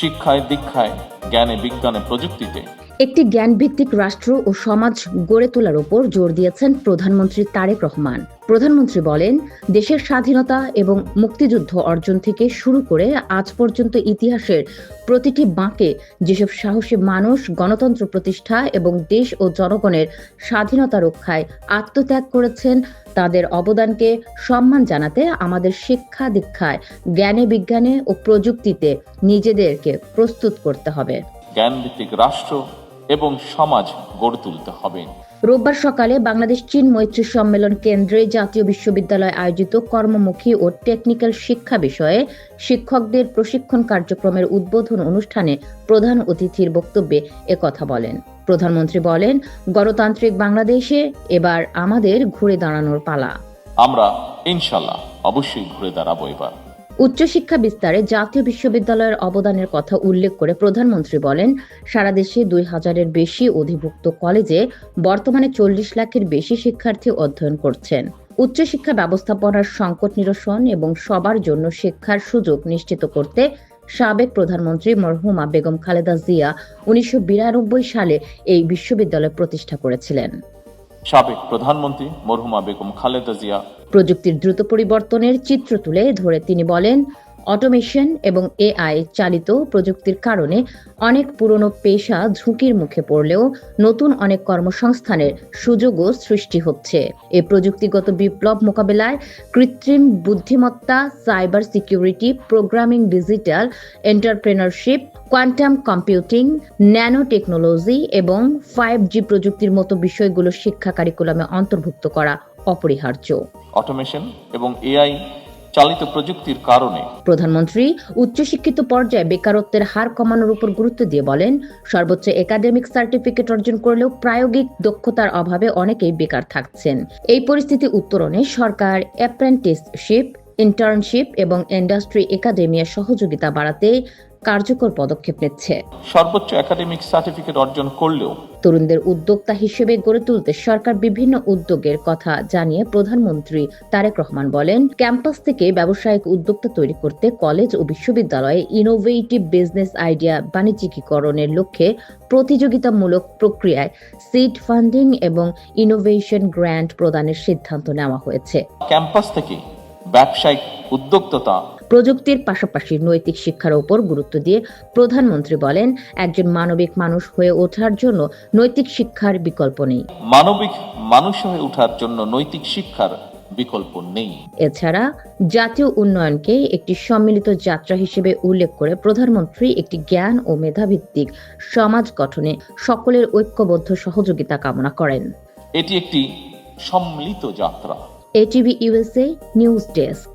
শিক্ষায়, দীক্ষায়, জ্ঞানে, বিজ্ঞানে, প্রযুক্তিতে একটি জ্ঞানভিত্তিক রাষ্ট্র ও সমাজ গড়ে তোলার উপর জোর দিয়েছেন প্রধানমন্ত্রী তারেক রহমান। প্রধানমন্ত্রী বলেন, দেশের স্বাধীনতা এবং মুক্তিযুদ্ধ অর্জন থেকে শুরু করে আজ পর্যন্ত ইতিহাসের প্রতিটি বাঁকে যেসব সাহসী মানুষ গণতন্ত্র প্রতিষ্ঠা এবং দেশ ও জনগণের স্বাধীনতা রক্ষায় আত্মত্যাগ করেছেন, তাদের অবদানকে সম্মান জানাতে আমাদের শিক্ষা, দীক্ষায়, জ্ঞানে, বিজ্ঞানে ও প্রযুক্তিতে নিজেদেরকে প্রস্তুত করতে হবে। জ্ঞানভিত্তিক রাষ্ট্র এবং সমাজ গড়ে তুলতে হবে। রোববার সকালে বাংলাদেশ চীন মৈত্রী সম্মেলন কেন্দ্রে জাতীয় বিশ্ববিদ্যালয় আয়োজিত কর্মমুখী ও টেকনিক্যাল শিক্ষা বিষয়ে শিক্ষকদের প্রশিক্ষণ কার্যক্রমের উদ্বোধন অনুষ্ঠানে প্রধান অতিথির বক্তব্যে একথা বলেন। প্রধানমন্ত্রী বলেন, গণতান্ত্রিক বাংলাদেশে এবার আমাদের ঘুরে দাঁড়ানোর পালা। আমরা ইনশাল্লাহ অবশ্যই ঘুরে দাঁড়াবো এবার। উচ্চশিক্ষা বিস্তারে জাতীয় বিশ্ববিদ্যালয়ের অবদানের কথা উল্লেখ করে প্রধানমন্ত্রী বলেন, সারা দেশে ২,০০০-এর বেশি অধিভুক্ত কলেজে বর্তমানে ৪০ লাখের বেশি শিক্ষার্থী অধ্যয়ন করছেন। উচ্চশিক্ষা ব্যবস্থাপনার সংকট নিরসন এবং সবার জন্য শিক্ষার সুযোগ নিশ্চিত করতে সাবেক প্রধানমন্ত্রী মরহুমা বেগম খালেদা জিয়া ১৯৯২ সালে এই বিশ্ববিদ্যালয় প্রতিষ্ঠা করেছিলেন। সাবেক প্রধানমন্ত্রী মরহুমা বেগম খালেদা জিয়া প্রযুক্তির দ্রুত পরিবর্তনের চিত্র তুলে ধরে তিনি বলেন, অটোমেশন এবং এআই চালিত প্রযুক্তির কারণে অনেক পুরনো পেশা ঝুঁকির মুখে পড়লেও নতুন অনেক কর্মসংস্থানের সুযোগও সৃষ্টি হচ্ছে। এই প্রযুক্তিগত বিপ্লব মোকাবেলায় কৃত্রিম বুদ্ধিমত্তা, cyber security, programming, digital entrepreneurship, quantum computing, nano technology এবং 5G প্রযুক্তির মতো বিষয়গুলো শিক্ষা কারিকুলামে অন্তর্ভুক্ত করা অপরিহার্য। অটোমেশন এবং এআই চালিত প্রযুক্তির কারণে প্রধানমন্ত্রী উচ্চশিক্ষিত পর্যায়ে বেকারত্বের হার কমানোর উপর গুরুত্ব দিয়ে বলেন, সর্বোচ্চ একাডেমিক সার্টিফিকেট অর্জন করলেও প্রায়োগিক দক্ষতার অভাবে অনেকেই বেকার থাকছেন। এই পরিস্থিতি উত্তরণে সরকার অ্যাপ্রেন্টিসশিপ, ইন্টার্নশিপ এবং ইন্ডাস্ট্রি একাডেমিয়া সহযোগিতা বাড়াতে কার্যকর পদক্ষেপ নিচ্ছে। সর্বোচ্চ একাডেমিক সার্টিফিকেট অর্জন করলেও তরুণদের উদ্যোক্তা হিসেবে গড়ে তুলতে সরকার বিভিন্ন উদ্যোগের কথা জানিয়ে প্রধানমন্ত্রী তারেক রহমান বলেন, ক্যাম্পাস থেকে ব্যবসায়িক উদ্যোক্তা তৈরি করতে কলেজ ও বিশ্ববিদ্যালয়ে ইনোভেটিভ বিজনেস আইডিয়া বাণিজ্যিকীকরণের লক্ষ্যে প্রতিযোগিতামূলক প্রক্রিয়ায় সিড ফান্ডিং এবং ইনোভেশন গ্র্যান্ট প্রদানের সিদ্ধান্ত নেওয়া হয়েছে। ক্যাম্পাস থেকে ব্যবসায়িক উদ্যোক্তা প্রযুক্তির পাশাপাশি নৈতিক শিক্ষার উপর গুরুত্ব দিয়ে প্রধানমন্ত্রী বলেন, একজন মানবিক মানুষ হয়ে ওঠার জন্য নৈতিক শিক্ষার বিকল্প নেই। মানবিক মানুষ হয়ে ওঠার জন্য নৈতিক শিক্ষার বিকল্প নেই। এছাড়া জাতীয় উন্নয়নকে একটি সম্মিলিত যাত্রা হিসেবে উল্লেখ করে প্রধানমন্ত্রী একটি জ্ঞান ও মেধাভিত্তিক সমাজ গঠনে সকলের ঐক্যবদ্ধ সহযোগিতা কামনা করেন। এটি একটি সম্মিলিত যাত্রা। ATV USA news desk.